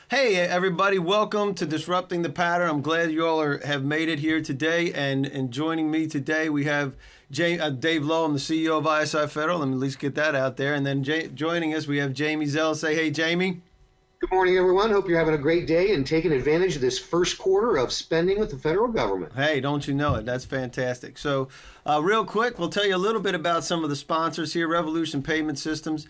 Hey, everybody, welcome to Disrupting the Pattern. I'm glad you all have made it here today. And joining me today, we have Dave Lowe. I'm the CEO of Isi Federal. Let me at least get that out there. And then joining us, we have Jamie Zell. Say, hey, Jamie. Good morning, everyone. Hope you're having a great day and taking advantage of this first quarter of spending with the federal government. Hey, don't you know it? That's fantastic. So real quick, we'll tell you a little bit about some of the sponsors here. Revolution Payment Systems.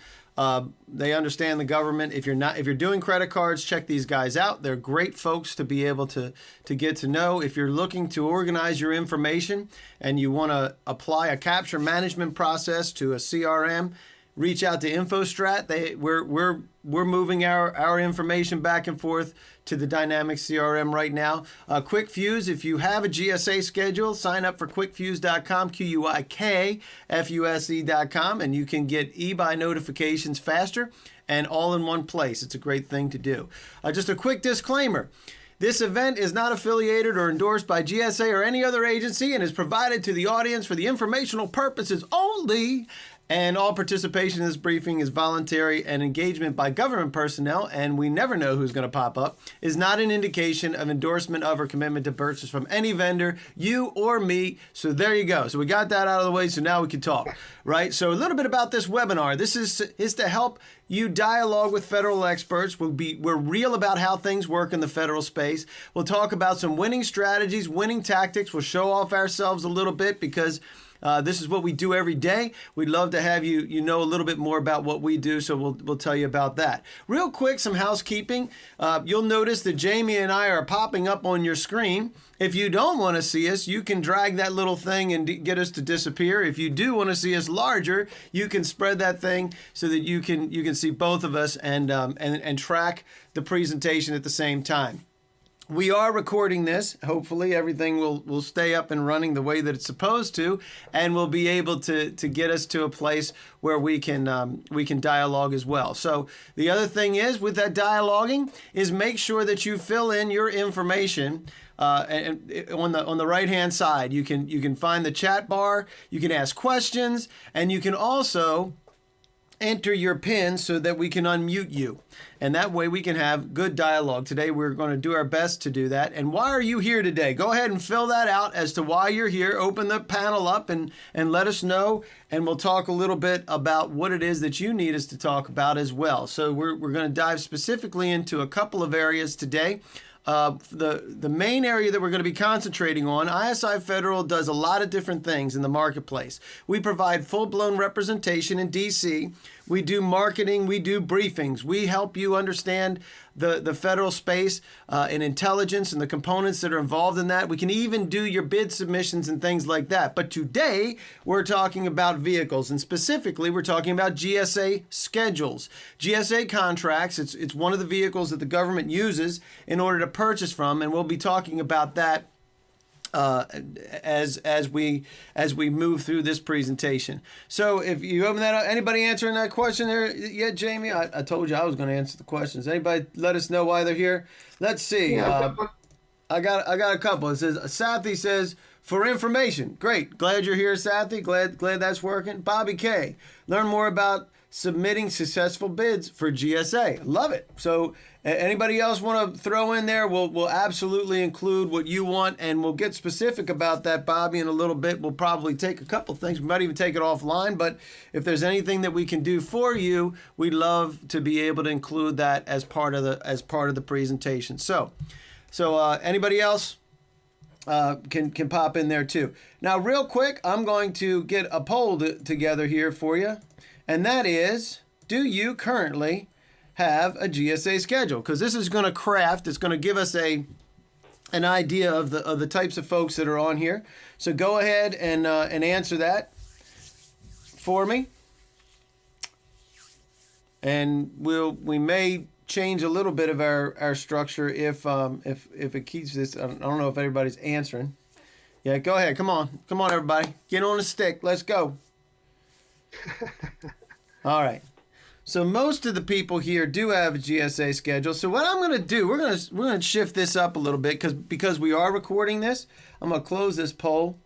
They understand the government. If you're doing credit cards, check these guys out. They're great folks to be able to get to know. If you're looking to organize your information and you want to apply a capture management process to a CRM, reach out to InfoStrat. We're moving our information back and forth to the dynamic CRM right now. Quick Fuse, if you have a GSA schedule, sign up for quickfuse.com, QUIKFUSE.com, and you can get e-buy notifications faster and all in one place. It's a great thing to do. Just a quick disclaimer. This event is not affiliated or endorsed by GSA or any other agency and is provided to the audience for the informational purposes only. And all participation in this briefing is voluntary, and engagement by government personnel, and we never know who's going to pop up, is not an indication of endorsement of or commitment to purchase from any vendor, you or me. So there you go. So we got that out of the way, so now we can talk, right? So a little bit about this webinar. This is to help you dialogue with federal experts. We're real about how things work in the federal space. We'll talk about some winning strategies, winning tactics. We'll show off ourselves a little bit because this is what we do every day. We'd love to have you know a little bit more about what we do, so we'll tell you about that. Real quick, some housekeeping. You'll notice that Jamie and I are popping up on your screen. If you don't want to see us, you can drag that little thing and get us to disappear. If you do want to see us larger, you can spread that thing so that you can see both of us and track the presentation at the same time. We are recording this. Hopefully everything will stay up and running the way that it's supposed to, and we'll be able to get us to a place where we can dialogue as well. So the other thing is with that dialoguing is make sure that you fill in your information and on the right hand side. You can find the chat bar, you can ask questions, and you can also enter your PIN so that we can unmute you. And that way we can have good dialogue. Today we're going to do our best to do that. And why are you here today? Go ahead and fill that out as to why you're here. Open the panel up and let us know. And we'll talk a little bit about what it is that you need us to talk about as well. So we're going to dive specifically into a couple of areas today. The main area that we're going to be concentrating on, Isi Federal does a lot of different things in the marketplace. We provide full-blown representation in DC. We do marketing. We do briefings. We help you understand the federal space and intelligence and the components that are involved in that. We can even do your bid submissions and things like that. But today, we're talking about vehicles, and specifically, we're talking about GSA schedules. GSA contracts, it's one of the vehicles that the government uses in order to purchase from, and we'll be talking about that as we move through this presentation. So if you open that up, anybody answering that question there yet, Jamie? I told you I was going to answer the questions. Anybody let us know why they're here? Let's see. I got a couple. It says Sathi says, for information. Great. Glad you're here, Sathi. Glad that's working. Bobby K. Learn more about submitting successful bids for GSA. Love it. So anybody else want to throw in there? We'll absolutely include what you want, and we'll get specific about that, Bobby, in a little bit. We'll probably take a couple things. We might even take it offline, but if there's anything that we can do for you, we'd love to be able to include that as part of the presentation. So anybody else can pop in there too. Now, real quick, I'm going to get a poll together here for you. And that is, do you currently have a GSA schedule? Because this is going to it's going to give us an idea of the types of folks that are on here. So go ahead and answer that for me. And we may change a little bit of our structure if it keeps this. I don't know if everybody's answering. Yeah, go ahead. Come on, everybody, get on the stick. Let's go. All right. So most of the people here do have a GSA schedule. So what I'm going to do, we're going to shift this up a little bit because we are recording this. I'm going to close this poll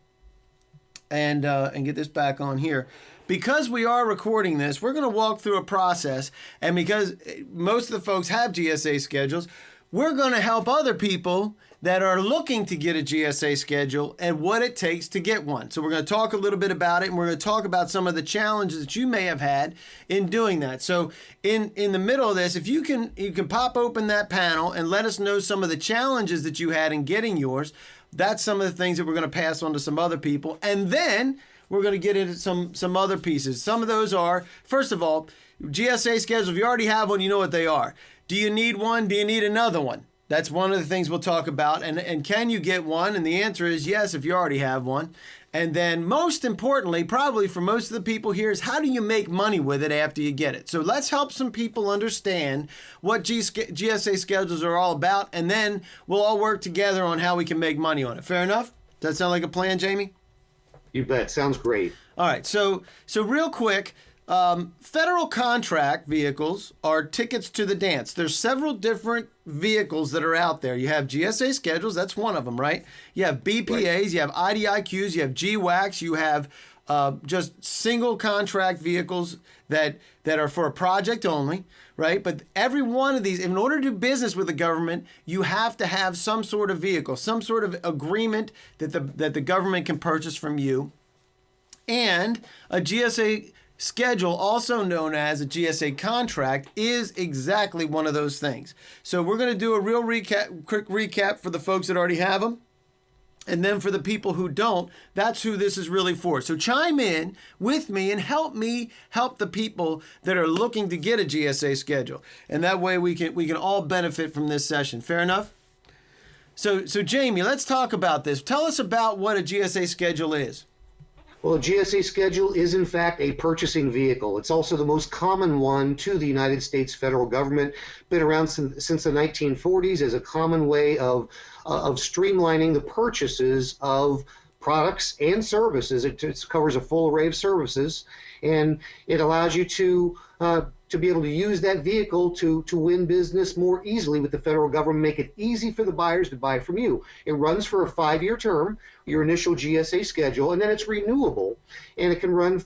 and get this back on here. because we are recording this, we're going to walk through a process. And because most of the folks have GSA schedules, we're going to help other people that are looking to get a GSA schedule and what it takes to get one. So we're going to talk a little bit about it, and we're going to talk about some of the challenges that you may have had in doing that. So in the middle of this, if you can pop open that panel and let us know some of the challenges that you had in getting yours. That's some of the things that we're going to pass on to some other people. And then we're going to get into some other pieces. Some of those are, first of all, GSA schedules. If you already have one, you know what they are. Do you need one? Do you need another one? That's one of the things we'll talk about. And can you get one? And the answer is yes, if you already have one. And then most importantly, probably for most of the people here, is how do you make money with it after you get it? So let's help some people understand what GSA schedules are all about, and then we'll all work together on how we can make money on it. Fair enough? Does that sound like a plan, Jamie? You bet. Sounds great. All right. So real quick, federal contract vehicles are tickets to the dance. There's several different vehicles that are out there. You have GSA schedules, that's one of them, right? You have BPAs, right. You have IDIQs, you have GWACs, you have just single contract vehicles that are for a project only, right? But every one of these, in order to do business with the government, you have to have some sort of vehicle, some sort of agreement that the government can purchase from you. And a GSA schedule, also known as a GSA contract, is exactly one of those things. So we're going to do a quick recap for the folks that already have them. And then for the people who don't, that's who this is really for. So chime in with me and help the people that are looking to get a GSA schedule. And that way we can all benefit from this session. Fair enough? So Jamie, let's talk about this. Tell us about what a GSA schedule is. Well, a GSA schedule is, in fact, a purchasing vehicle. It's also the most common one to the United States federal government. Been around since the 1940s as a common way of streamlining the purchases of products and services. It covers a full array of services, and it allows you to be able to use that vehicle to win business more easily with the federal government, make it easy for the buyers to buy from you. It runs for a 5-year term, your initial GSA schedule, and then it's renewable, and it can run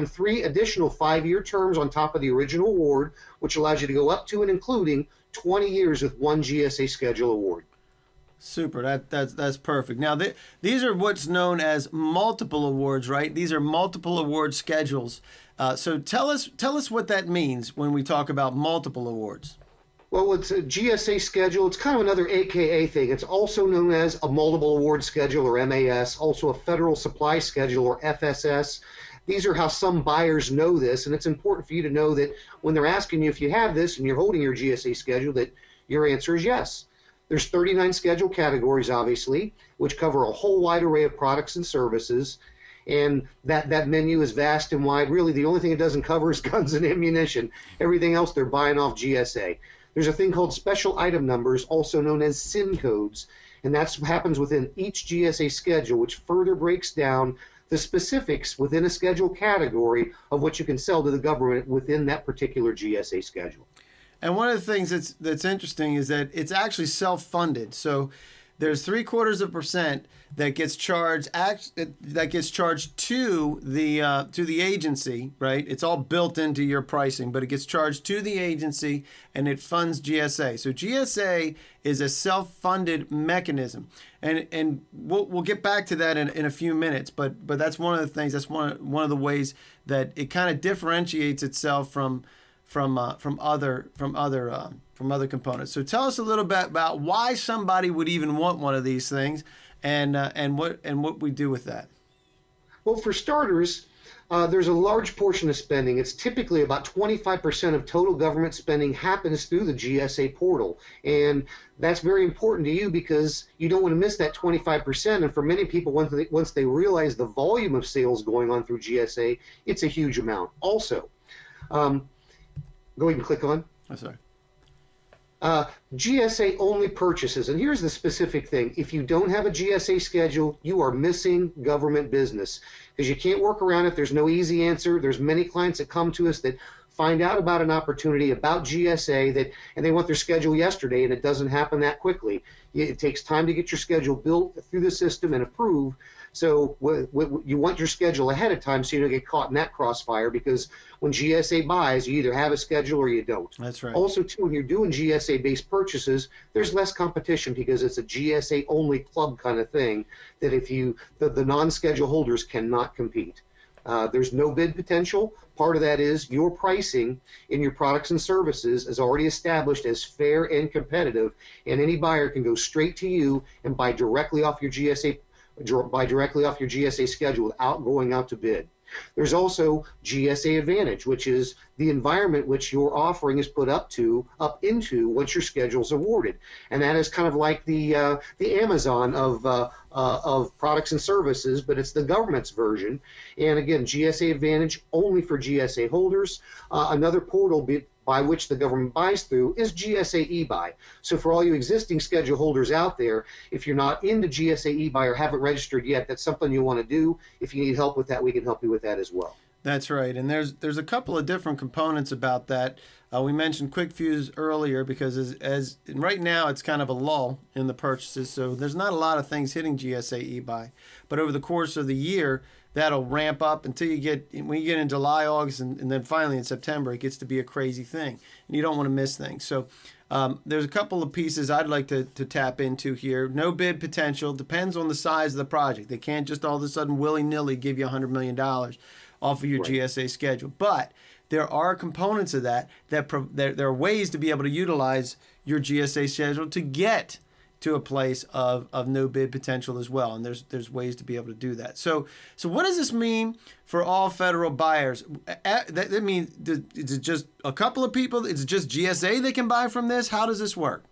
3 additional 5-year terms on top of the original award, which allows you to go up to and including 20 years with one GSA schedule award. Super. That's perfect. Now, these are what's known as multiple awards, right? These are multiple award schedules. So tell us what that means when we talk about multiple awards. Well, it's a GSA schedule. It's kind of another AKA thing. It's also known as a multiple award schedule, or MAS, also a federal supply schedule, or FSS. These are how some buyers know this, and it's important for you to know that when they're asking you if you have this and you're holding your GSA schedule, that your answer is yes. There's 39 schedule categories, obviously, which cover a whole wide array of products and services, and that menu is vast and wide. Really, the only thing it doesn't cover is guns and ammunition. Everything else they're buying off GSA. There's a thing called special item numbers, also known as SIN codes, and that happens within each GSA schedule, which further breaks down the specifics within a schedule category of what you can sell to the government within that particular GSA schedule. And one of the things that's interesting is that it's actually self-funded. So there's 0.75% that gets charged to the agency, right? It's all built into your pricing, but it gets charged to the agency and it funds GSA. So GSA is a self-funded mechanism, and we'll get back to that in a few minutes. But that's one of the things. That's one of the ways that it kind of differentiates itself from other components. So tell us a little bit about why somebody would even want one of these things, and what we do with that. Well, for starters, there's a large portion of spending. It's typically about 25% of total government spending happens through the GSA portal, and that's very important to you because you don't want to miss that 25%. And for many people, once they realize the volume of sales going on through GSA, it's a huge amount. Also, go ahead and click on. Oh, sorry. GSA only purchases, and here's the specific thing. If you don't have a GSA schedule, you are missing government business because you can't work around it. There's no easy answer. There's many clients that come to us that find out about an opportunity about GSA and they want their schedule yesterday, and it doesn't happen that quickly. It takes time to get your schedule built through the system and approved. So you want your schedule ahead of time so you don't get caught in that crossfire, because when GSA buys, you either have a schedule or you don't. That's right. Also, too, when you're doing GSA-based purchases, there's less competition because it's a GSA-only club kind of thing that the non-schedule holders cannot compete. There's no bid potential. Part of that is your pricing in your products and services is already established as fair and competitive, and any buyer can go straight to you and buy directly off your GSA schedule without going out to bid. There's also GSA Advantage, which is the environment which your offering is put up into once your schedule is awarded, and that is kind of like the Amazon of products and services, but it's the government's version. And again, GSA Advantage only for GSA holders. Another portal by which the government buys through is GSA eBuy. So for all you existing schedule holders out there, if you're not into GSA eBuy or haven't registered yet, that's something you want to do. If you need help with that, we can help you with that as well. That's right, and there's a couple of different components about that. We mentioned Quick Fuse earlier because as right now it's kind of a lull in the purchases, so there's not a lot of things hitting GSA eBuy. But over the course of the year, that'll ramp up until when you get in July, August, and then finally in September, it gets to be a crazy thing, and you don't want to miss things. So there's a couple of pieces I'd like to tap into here. No bid potential depends on the size of the project. They can't just all of a sudden willy-nilly give you $100 million off of your right. GSA schedule. But there are components of that there are ways to be able to utilize your GSA schedule to get to a place of no bid potential as well. And there's ways to be able to do that. So what does this mean for all federal buyers? That means, is it just a couple of people? Is it just GSA they can buy from this? How does this work?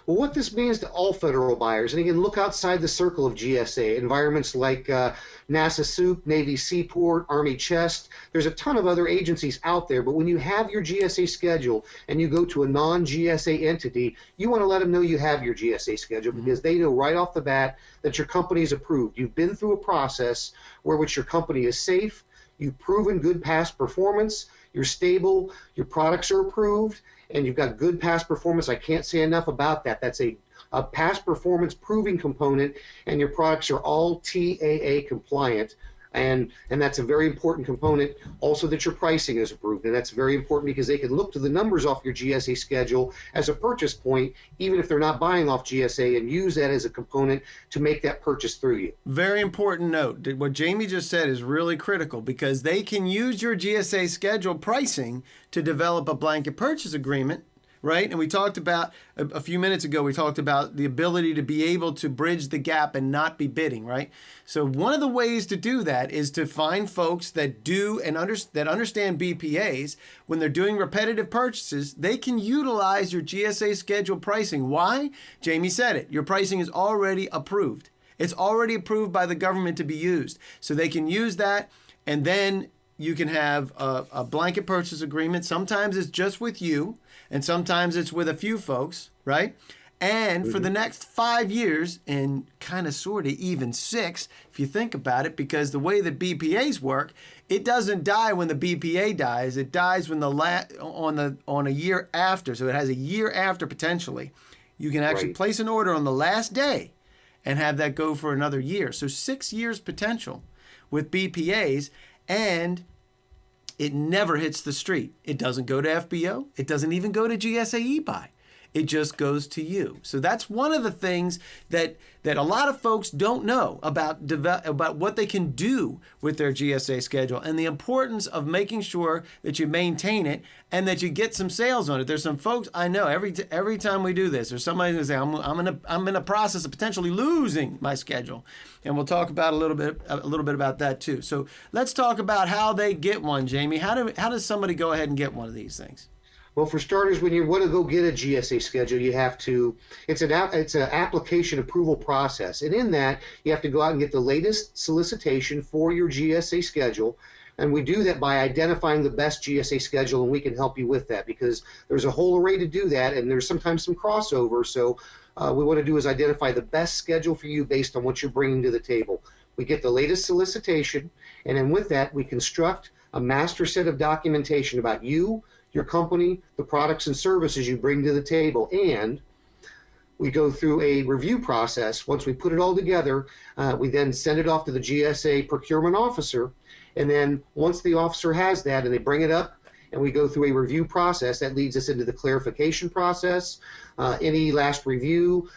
Well, what this means to all federal buyers, and again, look outside the circle of GSA, environments like NASA SUP, Navy Seaport, Army Chest. There's a ton of other agencies out there, but when you have your GSA schedule and you go to a non-GSA entity, you want to let them know you have your GSA schedule, because they know right off the bat that your company is approved. You've been through a process which your company is safe, you've proven good past performance, you're stable, your products are approved, and you've got good past performance. I can't say enough about that. That's a past performance proving component, and your products are all TAA compliant. And that's a very important component. Also, that your pricing is approved, and that's very important because they can look to the numbers off your GSA schedule as a purchase point, even if they're not buying off GSA, and use that as a component to make that purchase through you. Very important note. What Jamie just said is really critical, because they can use your GSA schedule pricing to develop a blanket purchase agreement. Right? And we talked about, a few minutes ago, we talked about the ability to be able to bridge the gap and not be bidding, right? So one of the ways to do that is to find folks that do and that understand BPAs. When they're doing repetitive purchases, they can utilize your GSA schedule pricing. Why? Jamie said it. Your pricing is already approved. It's already approved by the government to be used. So they can use that, and then you can have a blanket purchase agreement. Sometimes it's just with you, and sometimes it's with a few folks, right? And for the next 5 years, and kind of sort of even 6, if you think about it, because the way that BPAs work, it doesn't die when the BPA dies. It dies when on a year after. So it has a year after potentially. You can actually place an order on the last day and have that go for another year. So 6 years potential with BPAs, and it never hits the street. It doesn't go to FBO. It doesn't even go to GSA eBuy. It just goes to you. So that's one of the things that a lot of folks don't know about what they can do with their GSA schedule, and the importance of making sure that you maintain it and that you get some sales on it. There's some folks I know every time we do this, there's somebody who's going to say, I'm in a process of potentially losing my schedule, and we'll talk about a little bit about that too. So let's talk about how they get one, Jamie. How does somebody go ahead and get one of these things? Well, for starters, when you want to go get a GSA schedule, you have to, it's an application approval process. And in that, you have to go out and get the latest solicitation for your GSA schedule. And we do that by identifying the best GSA schedule, and we can help you with that, because there's a whole array to do that, and there's sometimes some crossover. So we want to do is identify the best schedule for you based on what you're bringing to the table. We get the latest solicitation, and then with that, we construct a master set of documentation about you, your company, the products and services you bring to the table, and we go through a review process. Once we put it all together, we then send it off to the GSA procurement officer. And then once the officer has that and they bring it up and we go through a review process, that leads us into the clarification process, any last review,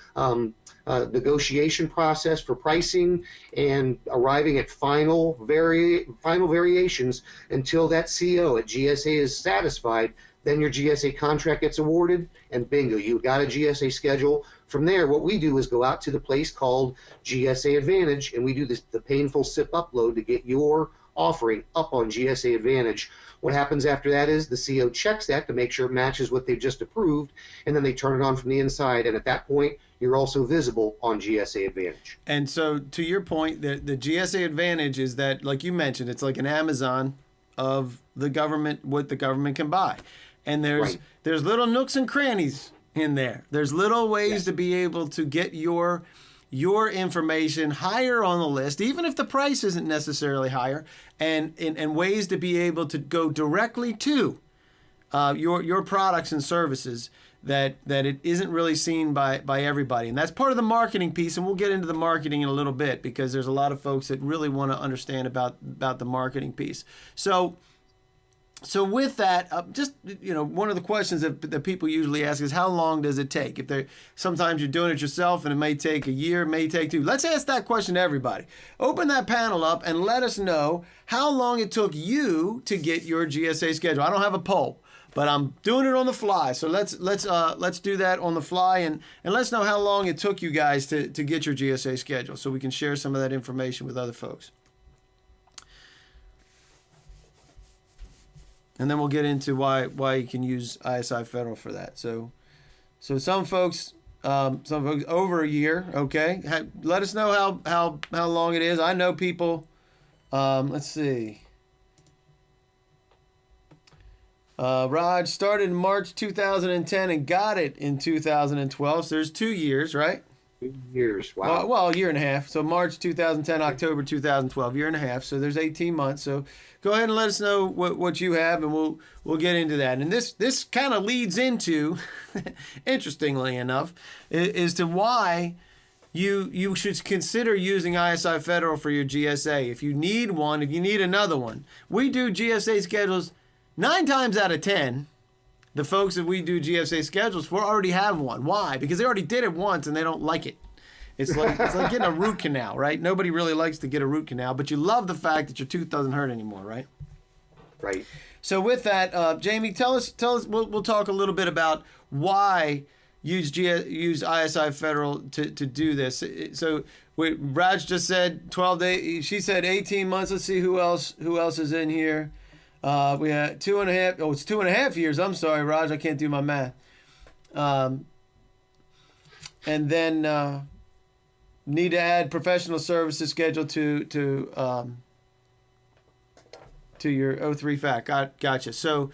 negotiation process for pricing, and arriving at final variations until that CO at GSA is satisfied. Then your GSA contract gets awarded, and bingo, you got a GSA schedule. From there, what we do is go out to the place called GSA Advantage, and we do the painful SIP upload to get your offering up on GSA Advantage. What happens after that is the CO checks that to make sure it matches what they've just approved, and then they turn it on from the inside, and at that point, you're also visible on GSA Advantage. And so, to your point, the GSA Advantage is that, like you mentioned, it's like an Amazon of the government, what the government can buy. And there's little nooks and crannies in there. There's little ways to be able to get your information higher on the list, even if the price isn't necessarily higher, and ways to be able to go directly to your products and services that it isn't really seen by everybody. And that's part of the marketing piece, and we'll get into the marketing in a little bit because there's a lot of folks that really want to understand about the marketing piece. So with that, just, one of the questions that people usually ask is how long does it take? Sometimes you're doing it yourself and it may take a year, may take two. Let's ask that question to everybody. Open that panel up and let us know how long it took you to get your GSA schedule. I don't have a poll, but I'm doing it on the fly. So let's do that on the fly and let's know how long it took you guys to get your GSA schedule so we can share some of that information with other folks. And then we'll get into why you can use Isi Federal for that. So some folks over a year. Okay, let us know how long it is. I know people. Let's see. Raj started in March 2010 and got it in 2012. So there's 2 years, right? 2 years. Wow. Well, a year and a half. So March 2010, October 2012, year and a half. So there's 18 months. So go ahead and let us know what you have, and we'll get into that. And this kind of leads into, interestingly enough, is to why you should consider using Isi Federal for your GSA. If you need one, if you need another one. We do GSA schedules 9 times out of 10. The folks that we do GSA schedules for already have one. Why? Because they already did it once and they don't like it. It's like getting a root canal, right? Nobody really likes to get a root canal, but you love the fact that your tooth doesn't hurt anymore, right? Right. So with that, Jamie, tell us. We'll talk a little bit about why use Isi Federal to do this. So Raj just said 12 days. She said 18 months. Let's see who else is in here. We had 2.5. Oh, it's 2.5 years. I'm sorry, Raj. I can't do my math. And then need to add professional services schedule to your 03 fact. Gotcha. So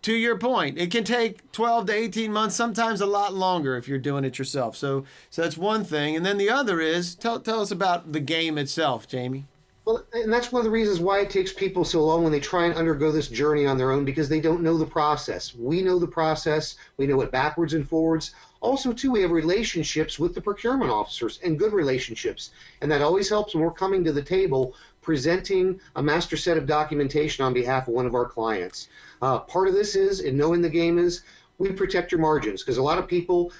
to your point, it can take 12 to 18 months, sometimes a lot longer if you're doing it yourself. So that's one thing. And then the other is tell us about the game itself, Jamie. Well, and that's one of the reasons why it takes people so long when they try and undergo this journey on their own, because they don't know the process. We know the process. We know it backwards and forwards. Also, too, we have relationships with the procurement officers, and good relationships. And that always helps when we're coming to the table presenting a master set of documentation on behalf of one of our clients. Part of this is, in knowing the game, is we protect your margins, because a lot of people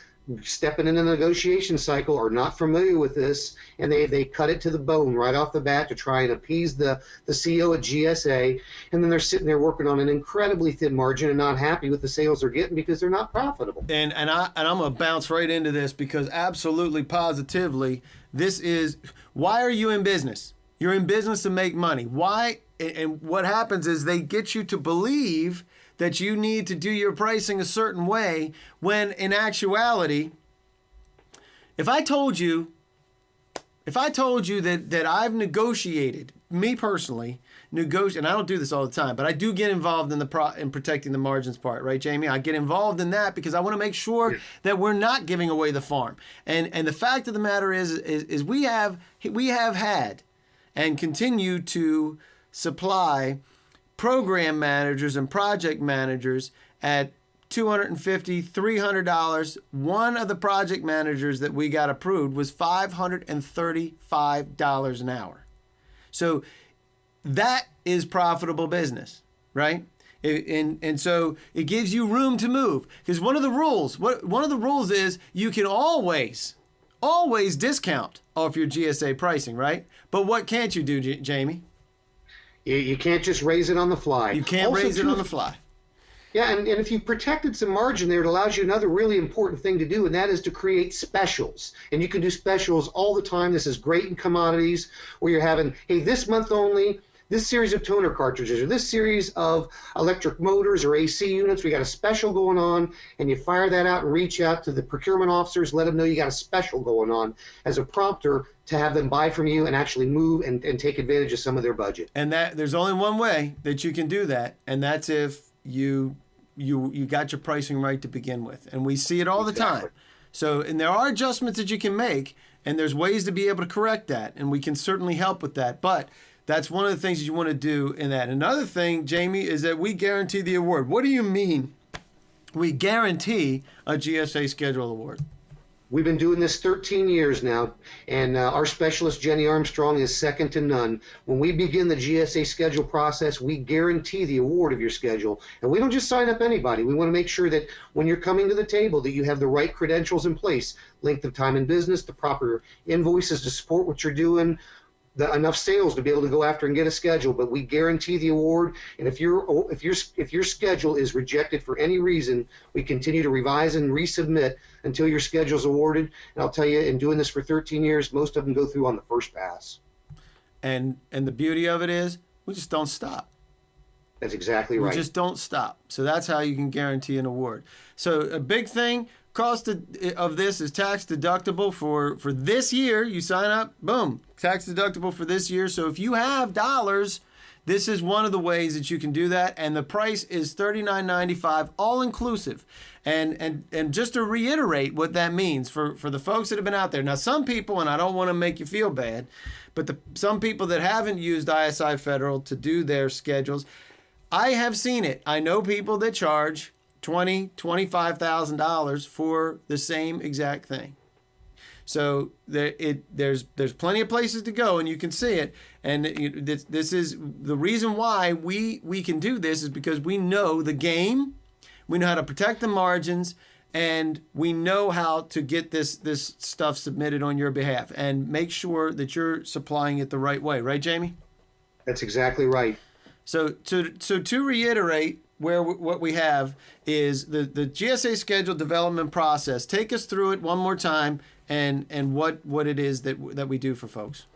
stepping in the negotiation cycle are not familiar with this, and they cut it to the bone right off the bat to try and appease the CO at GSA, and then they're sitting there working on an incredibly thin margin and not happy with the sales they're getting because they're not profitable. And I'm going to bounce right into this because absolutely positively this is why are you in business? You're in business to make money. Why? And what happens is they get you to believe that you need to do your pricing a certain way when in actuality, if I told you that I've negotiated, me personally, and I don't do this all the time, but I do get involved in in protecting the margins part, right, Jamie? I get involved in that because I want to make sure that we're not giving away the farm. And the fact of the matter is we have had and continue to supply program managers and project managers at $250, $300. One of the project managers that we got approved was $535 an hour. So that is profitable business, right? And so it gives you room to move, because one of the rules is you can always discount off your GSA pricing, right? But what can't you do, Jamie? You can't just raise it on the fly. You can't also, raise it on the fly. Yeah, and if you've protected some margin there, it allows you another really important thing to do, and that is to create specials. And you can do specials all the time. This is great in commodities, where you're having, hey, this month only, this series of toner cartridges, or this series of electric motors or AC units, we got a special going on, and you fire that out and reach out to the procurement officers, let them know you got a special going on as a prompter to have them buy from you and actually move and take advantage of some of their budget. And that there's only one way that you can do that, and that's if you got your pricing right to begin with. And we see it all the time. So, and there are adjustments that you can make, and there's ways to be able to correct that, and we can certainly help with that. But that's one of the things that you want to do in that. Another thing, Jamie, is that we guarantee the award. What do you mean we guarantee a GSA schedule award? We've been doing this 13 years now, and our specialist, Jenny Armstrong, is second to none. When we begin the GSA schedule process, we guarantee the award of your schedule. And we don't just sign up anybody. We want to make sure that when you're coming to the table that you have the right credentials in place, length of time in business, the proper invoices to support what you're doing, enough sales to be able to go after and get a schedule. But we guarantee the award, and if your schedule is rejected for any reason, we continue to revise and resubmit until your schedule is awarded. And I'll tell you, in doing this for 13 years, most of them go through on the first pass. And the beauty of it is we just don't stop. That's exactly right. We just don't stop. So that's how you can guarantee an award. So a big thing, cost of this is tax deductible for this year. You sign up, boom, tax deductible for this year. So if you have dollars, this is one of the ways that you can do that. And the price is $39.95, all inclusive. And just to reiterate what that means for the folks that have been out there. Now, some people, and I don't want to make you feel bad, but some people that haven't used Isi Federal to do their schedules, I have seen it. I know people that charge $20,000, $25,000 for the same exact thing. So there's plenty of places to go, and you can see it. And this is the reason why we can do this, is because we know the game, we know how to protect the margins, and we know how to get this stuff submitted on your behalf and make sure that you're supplying it the right way. Right, Jamie? That's exactly right. So to reiterate, what we have is the GSA schedule development process. Take us through it one more time, and what it is that we do for folks.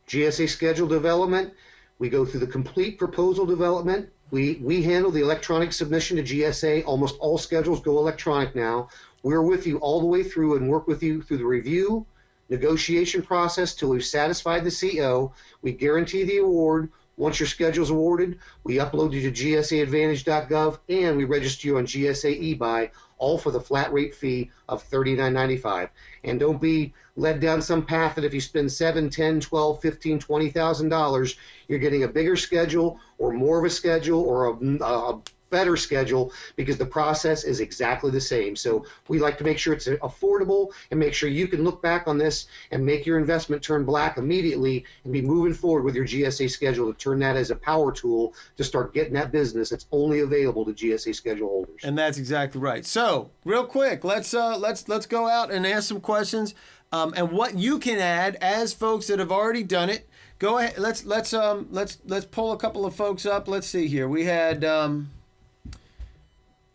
GSA schedule development, we go through the complete proposal development. We handle the electronic submission to GSA. Almost all schedules go electronic now. We're with you all the way through and work with you through the review, negotiation process till we've satisfied the CO. We guarantee the award. Once your schedule is awarded, we upload you to gsaadvantage.gov, and we register you on GSA eBuy, all for the flat rate fee of $39.95. And don't be led down some path that if you spend $7,000, $10,000, $12,000, $15,000, $20,000, you're getting a bigger schedule or more of a schedule or a better schedule, because the process is exactly the same. So we like to make sure it's affordable and make sure you can look back on this and make your investment turn black immediately and be moving forward with your GSA schedule to turn that as a power tool to start getting that business that's only available to GSA schedule holders. And that's exactly right. So real quick, let's go out and ask some questions, and what you can add as folks that have already done it. Go ahead. Let's pull a couple of folks up. Let's see here. We had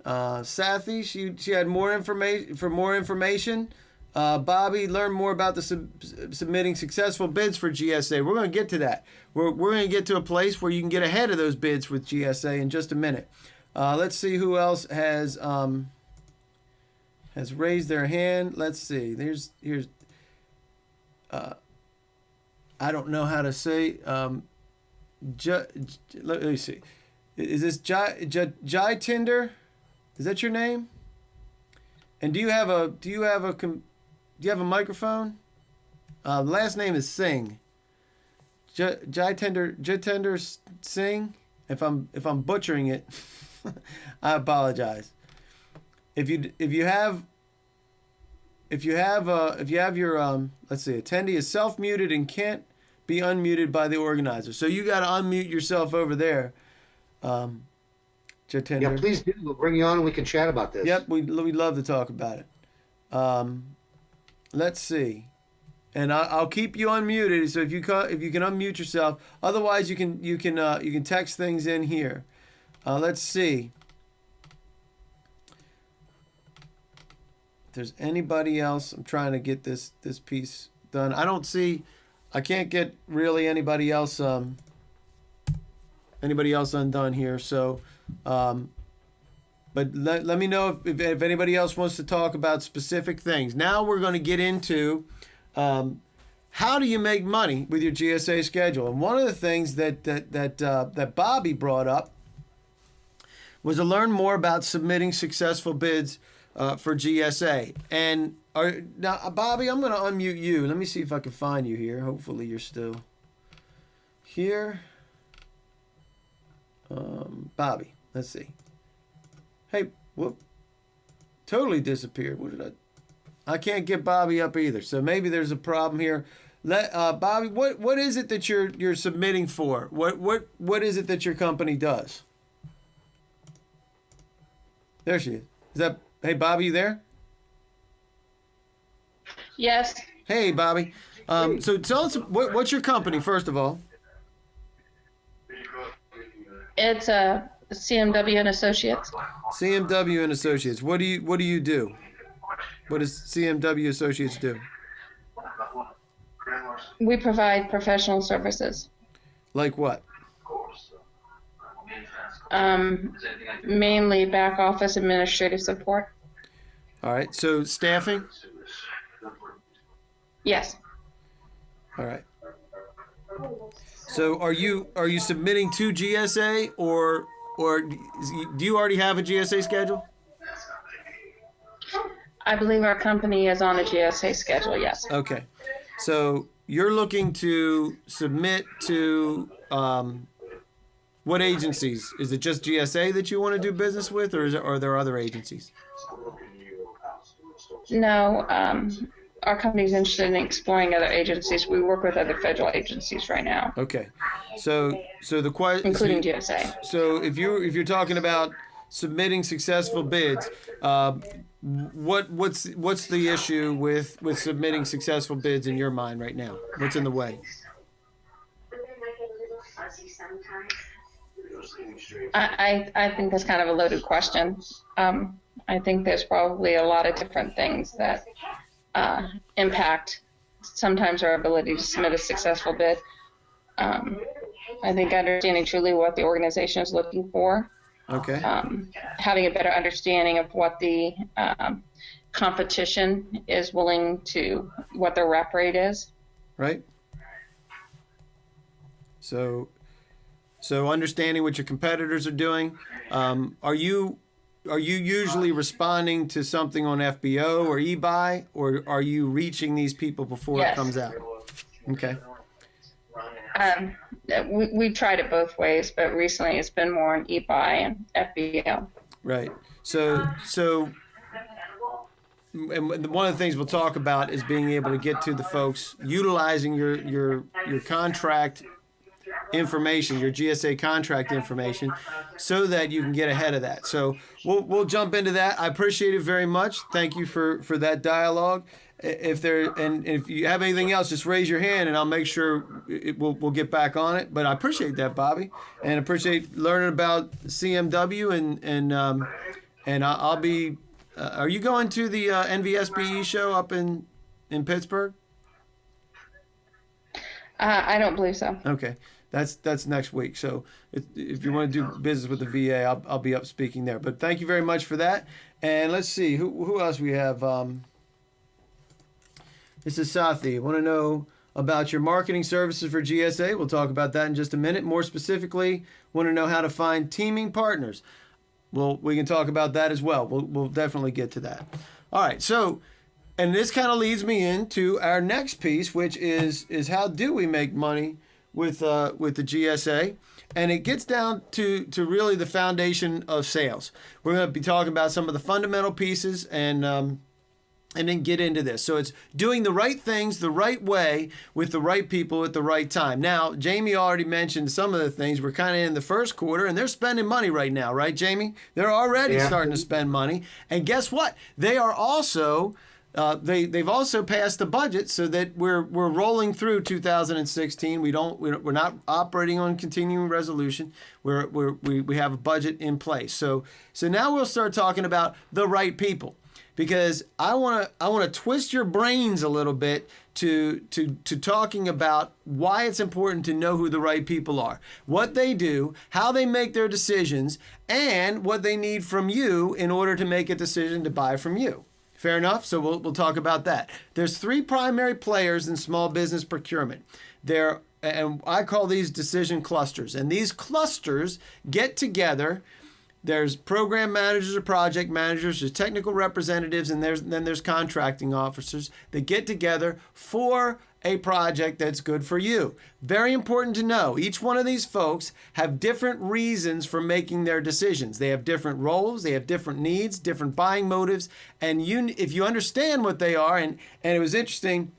Sathi, she had more information. For more information, Bobby, learn more about the submitting successful bids for GSA. We're going to get to that. We're going to get to a place where you can get ahead of those bids with GSA in just a minute. Let's see who else has raised their hand. Let's see. Here's I don't know how to say. Let me see. Is this Jai Tinder? Is that your name? And do you have a microphone? Last name is Singh. Jitender Singh. If I'm butchering it, I apologize. if you have your let's see, attendee is self-muted and can't be unmuted by the organizer. So you got to unmute yourself over there. Jatinder. Yeah, please do. We'll bring you on and we can chat about this. Yep, we'd love to talk about it. Let's see. And I'll keep you unmuted. So if you can unmute yourself, otherwise you can text things in here. Let's see. If there's anybody else, I'm trying to get this piece done. I can't get really anybody else undone here. So, but let me know if anybody else wants to talk about specific things. Now we're going to get into how do you make money with your GSA schedule. And one of the things that Bobby brought up was to learn more about submitting successful bids for GSA. And now, Bobby, I'm going to unmute you. Let me see if I can find you here. Hopefully you're still here. Bobby, let's see. Hey, whoop. Totally disappeared. What did I can't get Bobby up either. So maybe there's a problem here. Bobby, what is it that you're submitting for? What is it that your company does? There she is. Hey, Bobby, you there? Yes. Hey, Bobby. So tell us, what's your company, first of all? It's CMW and Associates. CMW and Associates. What do you do? What does CMW Associates do? We provide professional services. Like what? Mainly back office administrative support. All right. So staffing? Yes. All right. So are you submitting to GSA or do you already have a GSA schedule? I believe our company is on a GSA schedule, yes. Okay. So you're looking to submit to what agencies? Is it just GSA that you want to do business with, or are there other agencies? No, our company's interested in exploring other agencies. We work with other federal agencies right now. Okay. So the question, including GSA. So if you're talking about submitting successful bids, what's the issue with submitting successful bids in your mind right now? What's in the way? I think that's kind of a loaded question. I think there's probably a lot of different things that impact sometimes our ability to submit a successful bid. I think understanding truly what the organization is looking for. Okay. Having a better understanding of what the competition is willing to, what their rep rate is. Right. So understanding what your competitors are doing. Are you usually responding to something on FBO or eBuy, or are you reaching these people before Yes. it comes out? Okay. We tried it both ways, but recently it's been more on eBuy and FBO. Right. So and one of the things we'll talk about is being able to get to the folks utilizing your contract information, your GSA contract information, so that you can get ahead of that. So we'll jump into that. I appreciate it very much. Thank you for that dialogue. If you have anything else, just raise your hand and I'll make sure we'll get back on it. But I appreciate that, Bobby, and appreciate learning about CMW and I'll be. Are you going to the NVSBE show up in Pittsburgh? I don't believe so. Okay. That's next week. So if you want to do business with the VA, I'll be up speaking there. But thank you very much for that. And let's see who else we have. This is Sathi. Want to know about your marketing services for GSA? We'll talk about that in just a minute. More specifically, want to know how to find teaming partners. Well, we can talk about that as well. We'll definitely get to that. All right. So, and this kind of leads me into our next piece, which is how do we make money with the GSA? And it gets down to really the foundation of sales. We're going to be talking about some of the fundamental pieces and then get into this. So it's doing the right things the right way with the right people at the right time. Now, Jamie already mentioned some of the things. We're kind of in the first quarter, and they're spending money right now, right, Jamie? They're already starting to spend money. And guess what? They are also they've also passed the budget so that we're rolling through 2016. We're not operating on continuing resolution. We have a budget in place. So now we'll start talking about the right people, because I want to twist your brains a little bit to talking about why it's important to know who the right people are, what they do, how they make their decisions, and what they need from you in order to make a decision to buy from you. Fair enough? So we'll talk about that. There's three primary players in small business procurement. And I call these decision clusters. And these clusters get together. There's program managers or project managers, there's technical representatives, and then there's contracting officers that get together for a project that's good for you. Very important to know. Each one of these folks have different reasons for making their decisions. They have different roles, they have different needs, different buying motives, and if you understand what they are, and it was interesting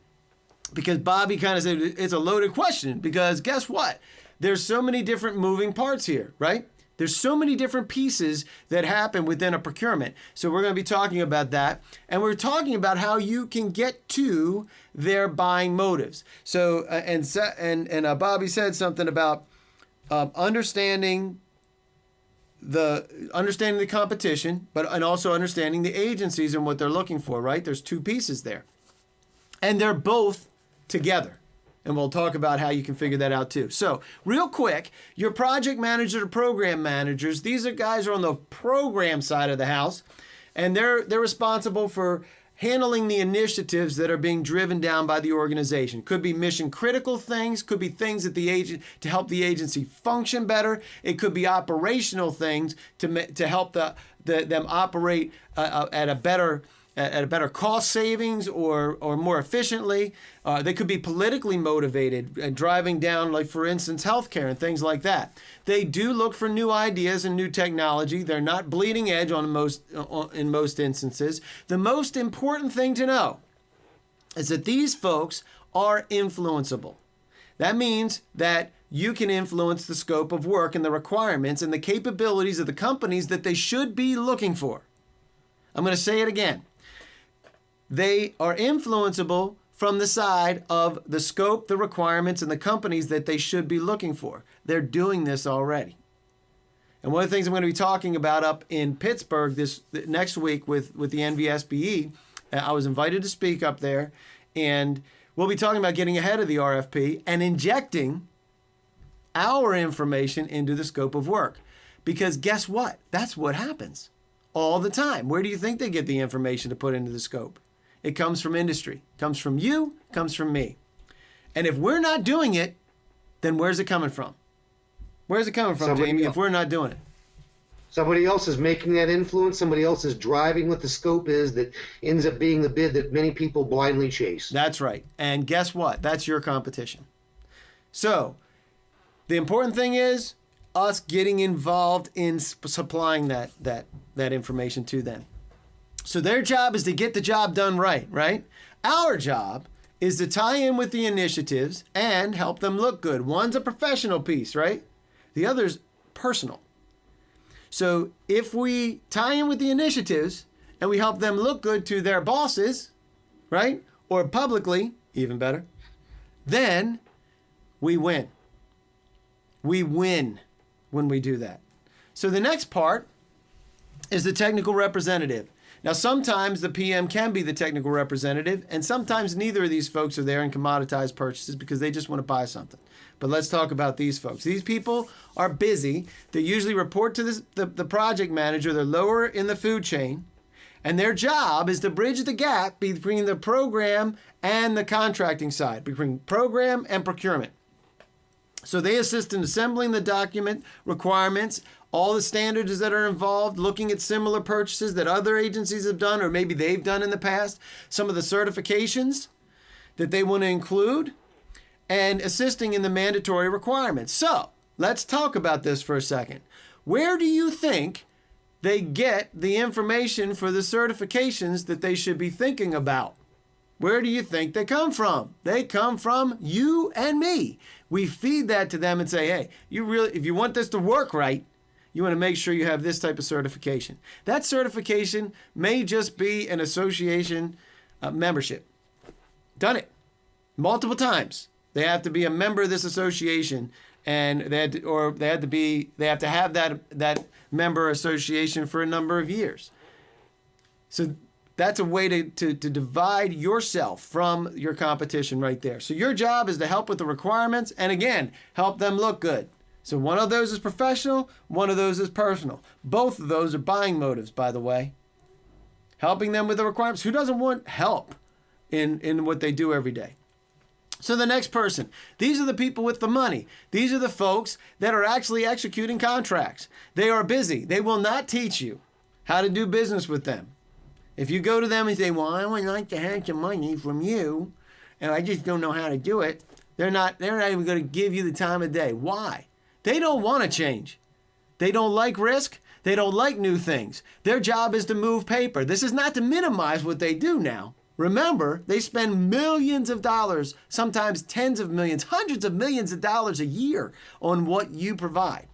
because Bobby kind of said it's a loaded question, because guess what? There's so many different moving parts here, right? There's so many different pieces that happen within a procurement. So we're going to be talking about that. And we're talking about how you can get to their buying motives. So, Bobby said something about understanding the competition, and also understanding the agencies and what they're looking for, right? There's two pieces there. And they're both together. And we'll talk about how you can figure that out too. So real quick, your project manager or program managers, these are guys who are on the program side of the house, and they're responsible for handling the initiatives that are being driven down by the organization. Could be mission critical things, could be things that to help the agency function better. It could be operational things to help them operate at a better cost savings or more efficiently. They could be politically motivated and driving down, like for instance, healthcare and things like that. They do look for new ideas and new technology. They're not bleeding edge in most instances. The most important thing to know is that these folks are influenceable. That means that you can influence the scope of work and the requirements and the capabilities of the companies that they should be looking for. I'm going to say it again. They are influenceable from the side of the scope, the requirements, and the companies that they should be looking for. They're doing this already. And one of the things I'm going to be talking about up in Pittsburgh next week with the NVSBE, I was invited to speak up there, and we'll be talking about getting ahead of the RFP and injecting our information into the scope of work. Because guess what? That's what happens all the time. Where do you think they get the information to put into the scope? It comes from industry, comes from you, comes from me. And if we're not doing it, then where's it coming from? Where's it coming from, Jamie, if we're not doing it? Somebody else is making that influence. Somebody else is driving what the scope is that ends up being the bid that many people blindly chase. That's right. And guess what? That's your competition. So the important thing is us getting involved in supplying that information to them. So their job is to get the job done right? Our job is to tie in with the initiatives and help them look good. One's a professional piece, right? The other's personal. So if we tie in with the initiatives and we help them look good to their bosses, right? Or publicly, even better, then we win. We win when we do that. So the next part is the technical representative. Now, sometimes the PM can be the technical representative, and sometimes neither of these folks are there in commoditized purchases because they just want to buy something. But let's talk about these folks. These people are busy. They usually report to the project manager. They're lower in the food chain, and their job is to bridge the gap between the program and the contracting side, between program and procurement. So they assist in assembling the document requirements, all the standards that are involved, looking at similar purchases that other agencies have done or maybe they've done in the past, some of the certifications that they want to include, and assisting in the mandatory requirements. So let's talk about this for a second. Where do you think they get the information for the certifications that they should be thinking about? Where do you think they come from? They come from you and me. We feed that to them and say, hey, if you want this to work right, you want to make sure you have this type of certification. That certification may just be an association membership. Done it multiple times. They have to be a member of this association, and they have to have that member association for a number of years. So that's a way to divide yourself from your competition right there. So your job is to help with the requirements and, again, help them look good. So one of those is professional, one of those is personal. Both of those are buying motives, by the way. Helping them with the requirements. Who doesn't want help in what they do every day? So the next person, these are the people with the money. These are the folks that are actually executing contracts. They are busy. They will not teach you how to do business with them. If you go to them and say, well, I would like to have some money from you, and I just don't know how to do it, they're not even going to give you the time of day. Why? They don't want to change. They don't like risk. They don't like new things. Their job is to move paper. This is not to minimize what they do now. Remember, they spend millions of dollars, sometimes tens of millions, hundreds of millions of dollars a year on what you provide.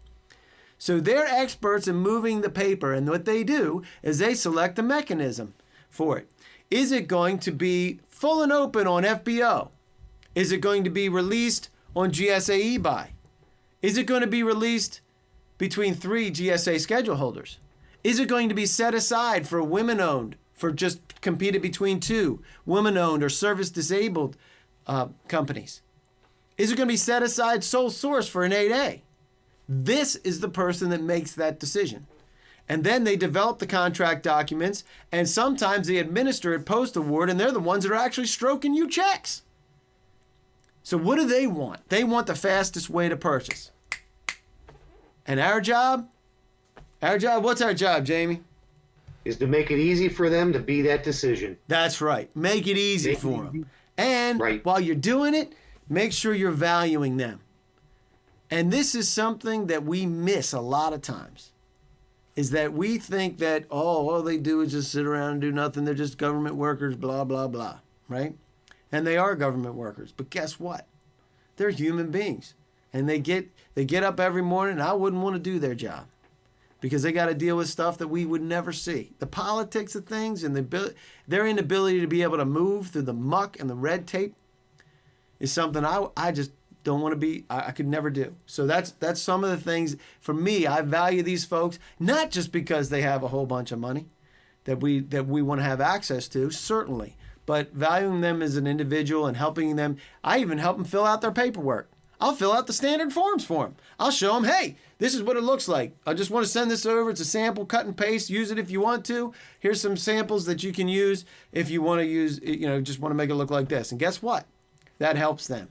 So they're experts in moving the paper, and what they do is they select a mechanism for it. Is it going to be full and open on FBO? Is it going to be released on GSA eBuy? Is it going to be released between 3 GSA schedule holders? Is it going to be set aside for women-owned, for just competed between 2 women-owned or service-disabled companies? Is it going to be set aside sole source for an 8A? This is the person that makes that decision. And then they develop the contract documents, and sometimes they administer it post-award, and they're the ones that are actually stroking you checks. So what do they want? They want the fastest way to purchase. And our job, what's our job, Jamie? Is to make it easy for them to be that decision. That's right. Make it easy for them. And while you're doing it, make sure you're valuing them. And this is something that we miss a lot of times, is that we think that, all they do is just sit around and do nothing. They're just government workers, blah, blah, blah, right? And they are government workers. But guess what? They're human beings. And they get up every morning, and I wouldn't want to do their job because they got to deal with stuff that we would never see. The politics of things and their inability to be able to move through the muck and the red tape is something I just don't want to be, I could never do. So that's some of the things. For me, I value these folks, not just because they have a whole bunch of money that we want to have access to, certainly, but valuing them as an individual and helping them. I even help them fill out their paperwork. I'll fill out the standard forms for them. I'll show them, hey, this is what it looks like. I just want to send this over. It's a sample, cut and paste. Use it if you want to. Here's some samples that you can use if you want to use, just want to make it look like this. And guess what? That helps them.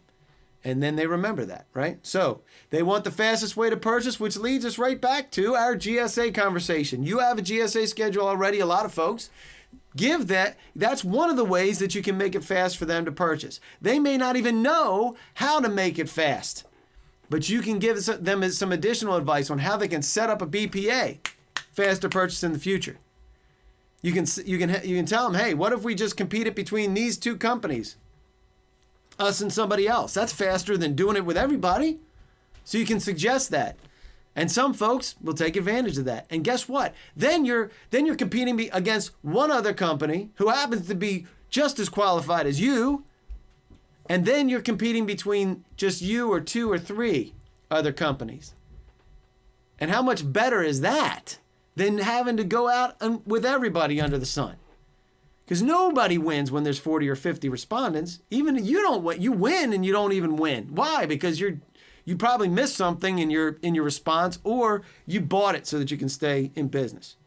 And then they remember that, right? So they want the fastest way to purchase, which leads us right back to our GSA conversation. You have a GSA schedule already, a lot of folks. Give that. That's one of the ways that you can make it fast for them to purchase. They may not even know how to make it fast, but you can give them some additional advice on how they can set up a BPA, faster purchase in the future. You can tell them, hey, what if we just competed between these 2 companies, us and somebody else? That's faster than doing it with everybody. So you can suggest that. And some folks will take advantage of that. And guess what? Then you're competing against one other company who happens to be just as qualified as you. And then you're competing between just you or 2 or 3 other companies. And how much better is that than having to go out with everybody under the sun? Because nobody wins when there's 40 or 50 respondents. Even you win and you don't even win. Why? Because you probably missed something in your response, or you bought it so that you can stay in business,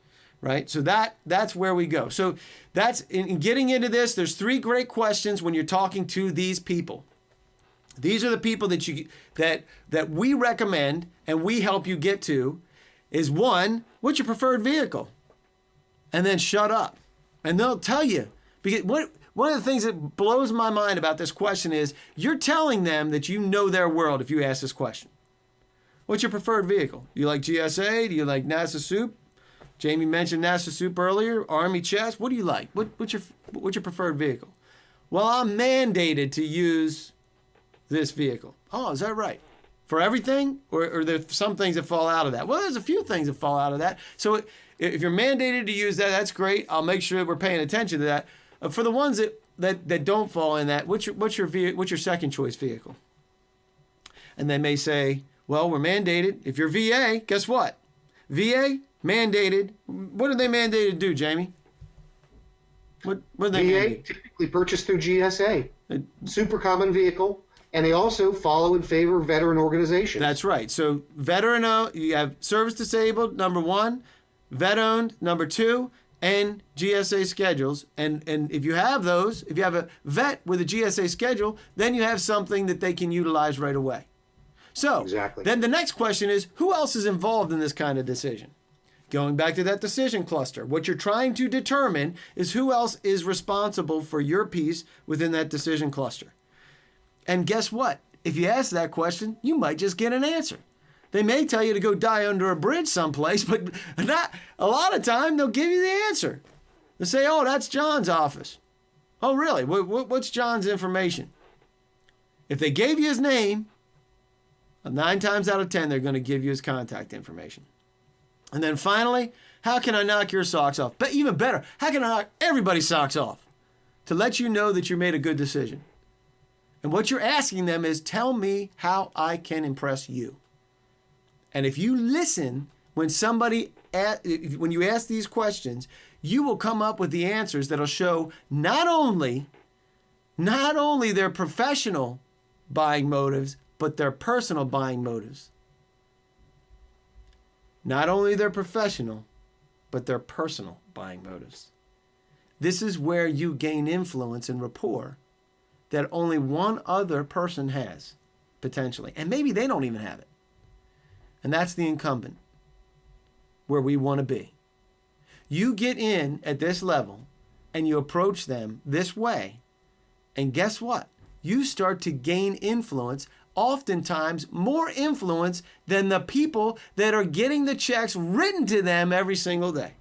right? So that's where we go. So that's in getting into this. There's 3 great questions when you're talking to these people. These are the people that we recommend and we help you get to. Is 1, what's your preferred vehicle? And then shut up, and they'll tell you. Because one of the things that blows my mind about this question is you're telling them that you know their world if you ask this question. What's your preferred vehicle? Do you like GSA? Do you like NASA Soup? Jamie mentioned NASA Soup earlier. Army Chest. What do you like? What's your preferred vehicle? Well, I'm mandated to use this vehicle. Oh, is that right? For everything? Or are there some things that fall out of that? Well, there's a few things that fall out of that. So if you're mandated to use that, that's great. I'll make sure that we're paying attention to that. For the ones that don't fall in that, what's your second choice vehicle? And they may say, well, we're mandated. If you're VA, guess what? VA, mandated. What are they mandated to do, Jamie? What are they VA mandated? typically purchased through GSA. Super common vehicle. And they also follow in favor of veteran organizations. That's right. So veteran, you have service disabled, number 1, vet owned, number 2, and GSA schedules. And if you have those, if you have a vet with a GSA schedule, then you have something that they can utilize right away. So exactly. Then the next question is, who else is involved in this kind of decision? Going back to that decision cluster, what you're trying to determine is who else is responsible for your piece within that decision cluster. And guess what? If you ask that question, you might just get an answer. They may tell you to go die under a bridge someplace, but not a lot of time they'll give you the answer. They'll say, oh, that's John's office. Oh, really? What's John's information? If they gave you his name, 9 times out of 10, they're going to give you his contact information. And then finally, how can I knock your socks off? But even better, how can I knock everybody's socks off? To let you know that you made a good decision. And what you're asking them is, tell me how I can impress you. And if you listen when you ask these questions, you will come up with the answers that'll show not only their professional buying motives, but their personal buying motives. Not only their professional, but their personal buying motives. This is where you gain influence and rapport that only one other person has, potentially. And maybe they don't even have it. And that's the incumbent, where we want to be. You get in at this level and you approach them this way, and guess what? You start to gain influence, oftentimes more influence than the people that are getting the checks written to them every single day.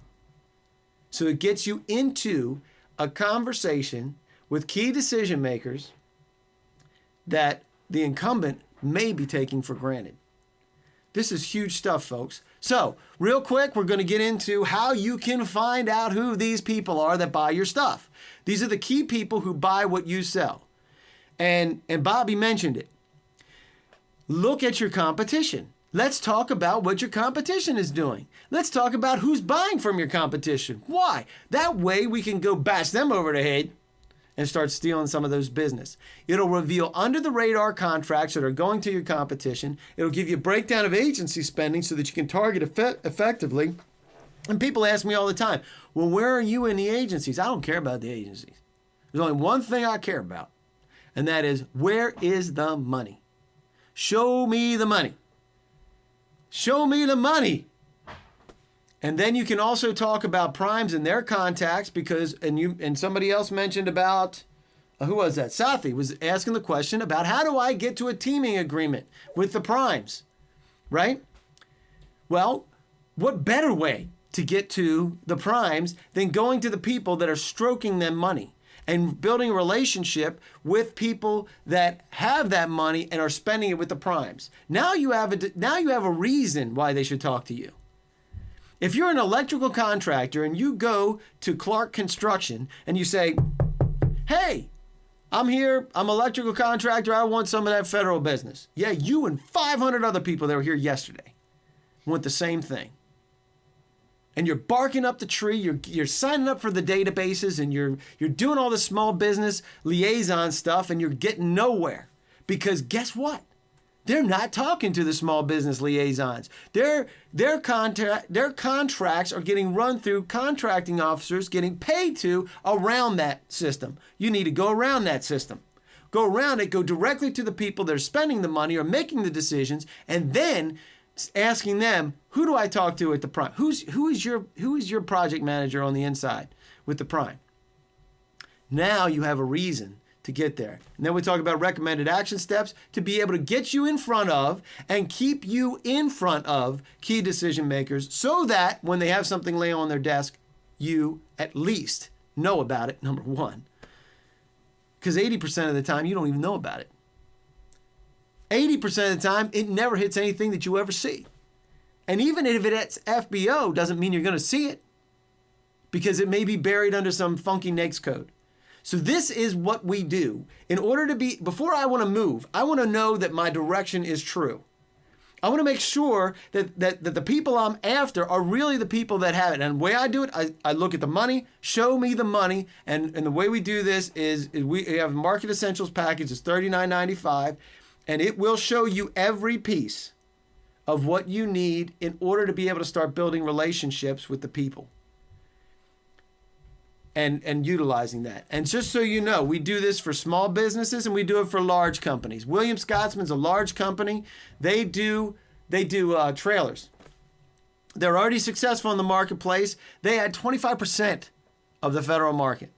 So it gets you into a conversation with key decision makers that the incumbent may be taking for granted. This is huge stuff, folks. So, real quick, we're going to get into how you can find out who these people are that buy your stuff. These are the key people who buy what you sell. And Bobby mentioned it. Look at your competition. Let's talk about what your competition is doing. Let's talk about who's buying from your competition. Why? That way we can go bash them over the head and start stealing some of those business. It'll reveal under the radar contracts that are going to your competition. It'll give you a breakdown of agency spending so that you can target effectively. And people ask me all the time, well, where are you in the agencies? I don't care about the agencies. There's only one thing I care about, and that is, where is the money? Show me the money. Show me the money. And then you can also talk about primes and their contacts because, and somebody else mentioned about, who was that? Safi was asking the question about, how do I get to a teaming agreement with the primes, right? Well, what better way to get to the primes than going to the people that are stroking them money and building a relationship with people that have that money and are spending it with the primes. Now you have a reason why they should talk to you. If you're an electrical contractor and you go to Clark Construction and you say, hey, I'm here, I'm an electrical contractor, I want some of that federal business. Yeah, you and 500 other people that were here yesterday want the same thing. And you're barking up the tree, you're signing up for the databases, and you're doing all this small business liaison stuff, and you're getting nowhere. Because guess what? They're not talking to the small business liaisons. Their contracts are getting run through contracting officers getting paid to around that system. You need to go around that system. Go around it, go directly to the people that are spending the money or making the decisions, and then asking them, who do I talk to at the prime? Who is your project manager on the inside with the prime? Now you have a reason to get there. And then we talk about recommended action steps to be able to get you in front of and keep you in front of key decision makers so that when they have something lay on their desk, you at least know about it, number one. Because 80% of the time, you don't even know about it. 80% of the time, it never hits anything that you ever see. And even if it's FBO, doesn't mean you're going to see it, because it may be buried under some funky NAICS code. So this is what we do. In order to be, before I want to move, I want to know that my direction is true. I want to make sure that the people I'm after are really the people that have it. And the way I do it, I look at the money, show me the money. And the way we do this is we have a Market Essentials package. It's $39.95. And it will show you every piece of what you need in order to be able to start building relationships with the people. And utilizing that. And just so you know, we do this for small businesses and we do it for large companies. Scotsman's a large company. They do trailers. They're already successful in the marketplace. They had 25% of the federal market.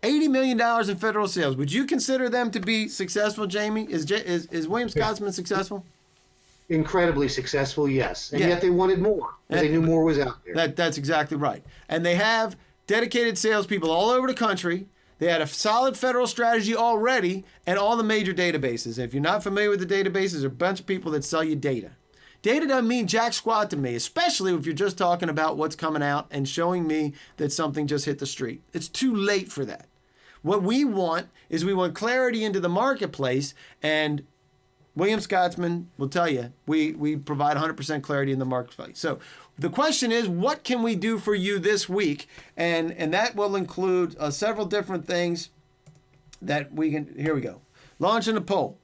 $80 million in federal sales. Would you consider them to be successful, Jamie? Is William Scotsman successful? Incredibly successful, yes. And yet they wanted more. They knew more was out there. That's exactly right. And they have dedicated salespeople all over the country. They had a solid federal strategy already and all the major databases. If you're not familiar with the databases, there's a bunch of people that sell you data. Data doesn't mean jack squat to me, especially if you're just talking about what's coming out and showing me that something just hit the street. It's too late for that. What we want is we want clarity into the marketplace, and William Scotsman will tell you, we provide 100% clarity in the marketplace. So the question is, what can we do for you this week? And that will include several different things that we can, here we go. Launching a poll.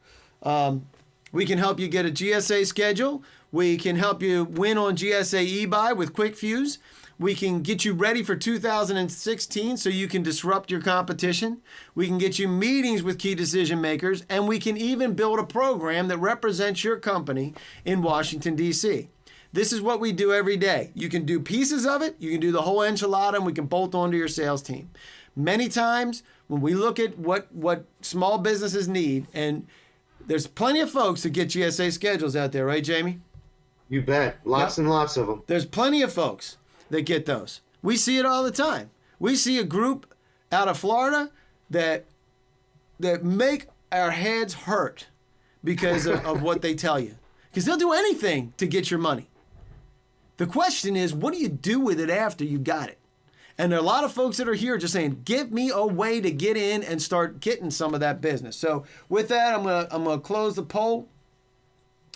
We can help you get a GSA schedule. We can help you win on GSA eBuy with Quick Fuse. We can get you ready for 2016 so you can disrupt your competition. We can get you meetings with key decision makers, and we can even build a program that represents your company in Washington, D.C. This is what we do every day. You can do pieces of it, you can do the whole enchilada, and we can bolt onto your sales team. Many times when we look at what small businesses need, and there's plenty of folks that get GSA schedules out there, right, Jamie? You bet. Lots and lots of them. There's plenty of folks that get those. We see it all the time. We see a group out of Florida that make our heads hurt because of what they tell you. Because they'll do anything to get your money. The question is, what do you do with it after you got it? And there are a lot of folks that are here just saying, give me a way to get in and start getting some of that business. So with that, I'm gonna close the poll.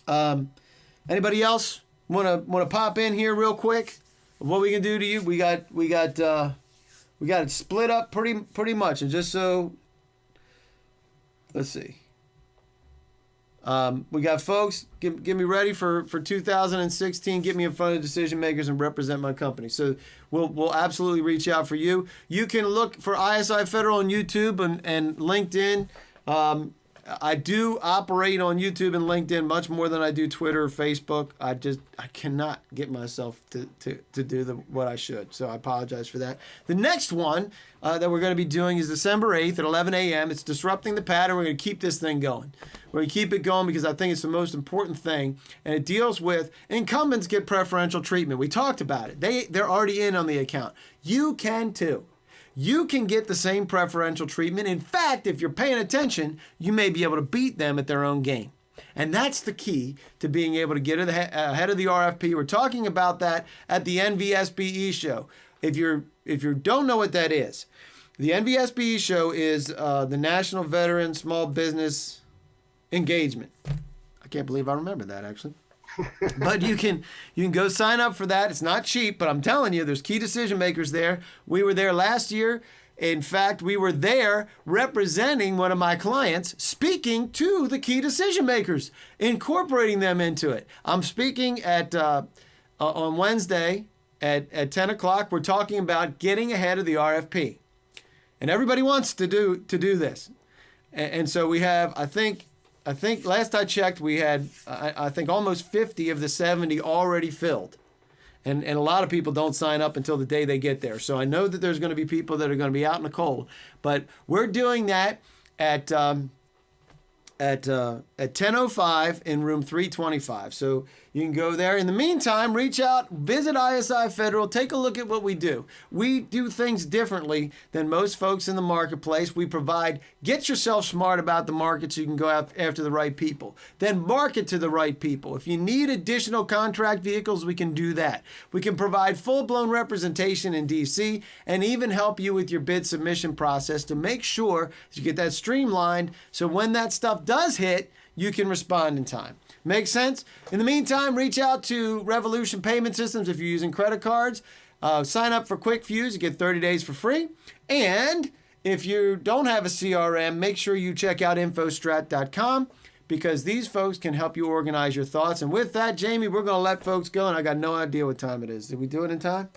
Anybody else wanna pop in here real quick? What we can do to you? We got it split up pretty much. And just so, let's see. We got folks, get me ready for 2016. Get me in front of decision makers and represent my company. So we'll absolutely reach out for you. You can look for Isi Federal on YouTube and LinkedIn. I do operate on YouTube and LinkedIn much more than I do Twitter or Facebook. I cannot get myself to do what I should. So I apologize for that. The next one that we're going to be doing is December 8th at 11 a.m. It's Disrupting the Pattern. We're going to keep this thing going. We're going to keep it going because I think it's the most important thing. And it deals with incumbents get preferential treatment. We talked about it. They're already in on the account. You can too. You can get the same preferential treatment. In fact, if you're paying attention, you may be able to beat them at their own game. And that's the key to being able to get ahead of the RFP. We're talking about that at the NVSBE show. If you don't know what that is, the NVSBE show is the National Veteran Small Business Engagement. I can't believe I remember that, actually. But you can go sign up for that. It's not cheap, but I'm telling you, there's key decision makers there. We were there last year. In fact, we were there representing one of my clients, speaking to the key decision makers, incorporating them into it. I'm speaking at on Wednesday at 10 o'clock. We're talking about getting ahead of the RFP. And everybody wants to do this. And so we have, I think last I checked, we had, I think almost 50 of the 70 already filled. And a lot of people don't sign up until the day they get there. So I know that there's going to be people that are going to be out in the cold. But we're doing that at 10:05 in room 325. So you can go there. In the meantime, reach out, visit ISI Federal, take a look at what we do. We do things differently than most folks in the marketplace. We provide, get yourself smart about the market so you can go after the right people. Then market to the right people. If you need additional contract vehicles, we can do that. We can provide full-blown representation in DC and even help you with your bid submission process to make sure that you get that streamlined so when that stuff does hit, you can respond in time. Make sense? In the meantime, reach out to Revolution Payment Systems if you're using credit cards. Sign up for Quick Fuse. You get 30 days for free. And if you don't have a CRM, make sure you check out infostrat.com because these folks can help you organize your thoughts. And with that, Jamie, we're going to let folks go, and I got no idea what time it is. Did we do it in time?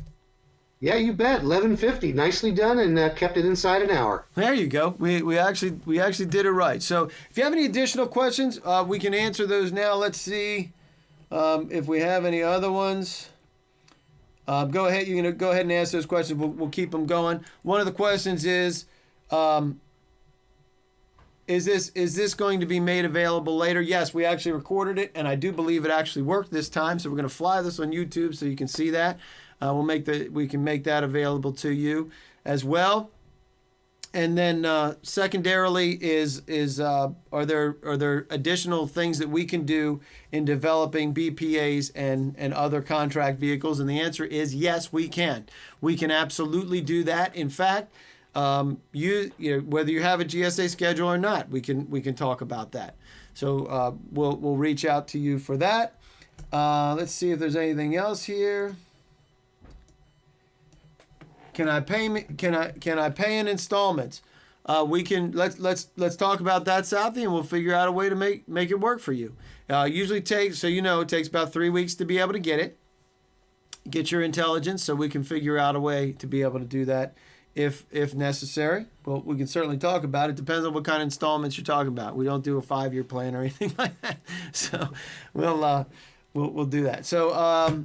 Yeah, you bet. 11:50. Nicely done, and kept it inside an hour. There you go. We actually did it right. So if you have any additional questions, we can answer those now. Let's see if we have any other ones. Go ahead. You can go ahead and ask those questions. We'll keep them going. One of the questions is this going to be made available later? Yes, we actually recorded it, and I do believe it actually worked this time. So we're going to fly this on YouTube so you can see that. We can make that available to you as well. And then secondarily are there additional things that we can do in developing BPAs and other contract vehicles? And the answer is yes, we can. We can absolutely do that. In fact, you know, whether you have a GSA schedule or not, we can talk about that. So we'll reach out to you for that. Let's see if there's anything else here. Can I pay in installments? Let's talk about that, Southie, and we'll figure out a way to make it work for you. Usually takes it takes about 3 weeks to be able to get your intelligence, so we can figure out a way to be able to do that if necessary. Well, we can certainly talk about it. Depends on what kind of installments you're talking about. We don't do a 5-year plan or anything like that. So we'll do that. So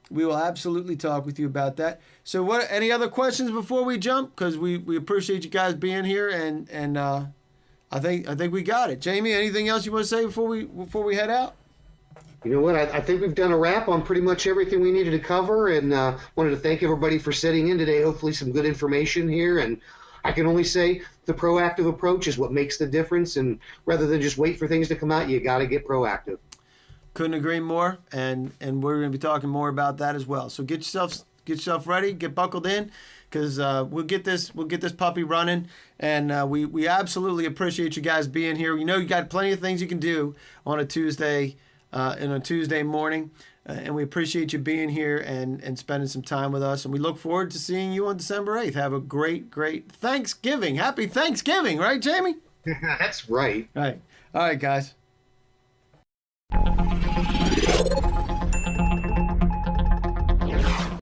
we will absolutely talk with you about that. So any other questions before we jump? Because we appreciate you guys being here, and I think we got it. Jamie, anything else you want to say before we head out? You know what? I think we've done a wrap on pretty much everything we needed to cover, and wanted to thank everybody for sitting in today. Hopefully some good information here, and I can only say the proactive approach is what makes the difference, and rather than just wait for things to come out, you got to get proactive. Couldn't agree more, and we're going to be talking more about that as well. So get yourself ready, get buckled in, because we'll get this puppy running, and we absolutely appreciate you guys being here. You know, you got plenty of things you can do on a Tuesday morning, and we appreciate you being here and spending some time with us, and we look forward to seeing you on December 8th. Have a great Thanksgiving. Happy Thanksgiving, right, Jamie? That's right. All right, guys.